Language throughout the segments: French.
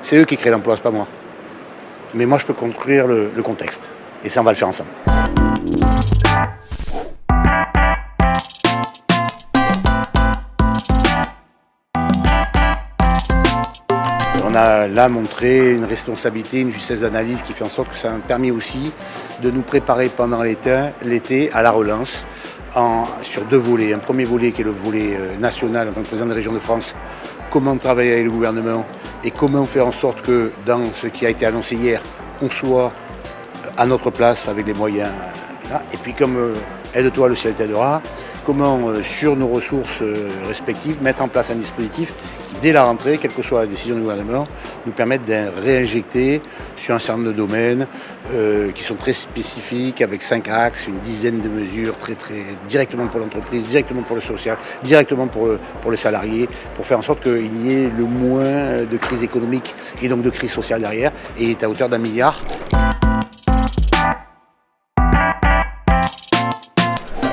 C'est eux qui créent l'emploi, c'est pas moi. Mais moi, je peux construire le contexte. Et ça, on va le faire ensemble. On a là montré une responsabilité, une justesse d'analyse qui fait en sorte que ça a permis aussi de nous préparer pendant l'été à la relance sur deux volets. Un premier volet qui est le volet national en tant que président de la région de France, comment travailler avec le gouvernement et comment faire en sorte que dans ce qui a été annoncé hier, on soit à notre place avec les moyens là. Et puis comme aide-toi, le ciel t'aidera, comment sur nos ressources respectives mettre en place un dispositif qui, dès la rentrée, quelle que soit la décision du gouvernement, nous permette de réinjecter sur un certain nombre de domaines qui sont très spécifiques, avec 5 axes, une dizaine de mesures très directement pour l'entreprise, directement pour le social, directement pour le salarié, pour faire en sorte qu'il y ait le moins de crise économique et donc de crise sociale derrière, et il est à hauteur d'1 milliard.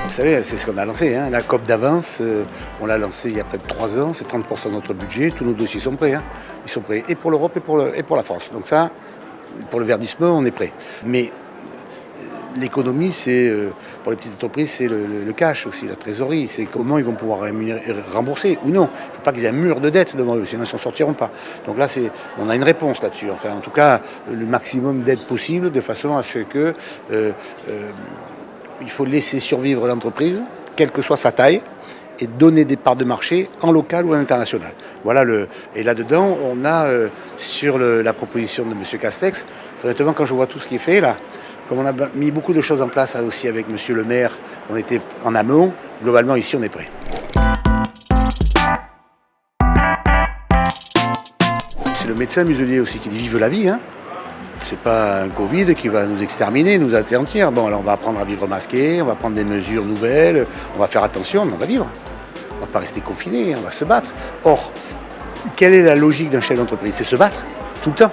Vous savez, c'est ce qu'on a lancé, hein. La COP d'avance, on l'a lancé il y a près de 3 ans, c'est 30% de notre budget, tous nos dossiers sont prêts. Hein. Ils sont prêts et pour l'Europe et pour la France. Donc ça, pour le verdissement, on est prêt. Mais l'économie, c'est pour les petites entreprises, c'est le cash aussi, la trésorerie. C'est comment ils vont pouvoir rembourser ou non. Il ne faut pas qu'ils aient un mur de dette devant eux, sinon ils ne s'en sortiront pas. Donc là, on a une réponse là-dessus. Enfin, en tout cas, le maximum d'aide possible, de façon à ce que il faut laisser survivre l'entreprise, quelle que soit sa taille, et donner des parts de marché en local ou en international. Voilà et là-dedans, on a sur la proposition de M. Castex, honnêtement, quand je vois tout ce qui est fait là, comme on a mis beaucoup de choses en place aussi avec M. le maire, on était en amont, globalement ici on est prêt. C'est le médecin muselier aussi qui dit vive la vie, hein. C'est pas un Covid qui va nous exterminer, nous anéantir. Bon, alors on va apprendre à vivre masqué, on va prendre des mesures nouvelles, on va faire attention, mais on va vivre. On va pas rester confiné, on va se battre. Or, quelle est la logique d'un chef d'entreprise? C'est se battre, tout le temps.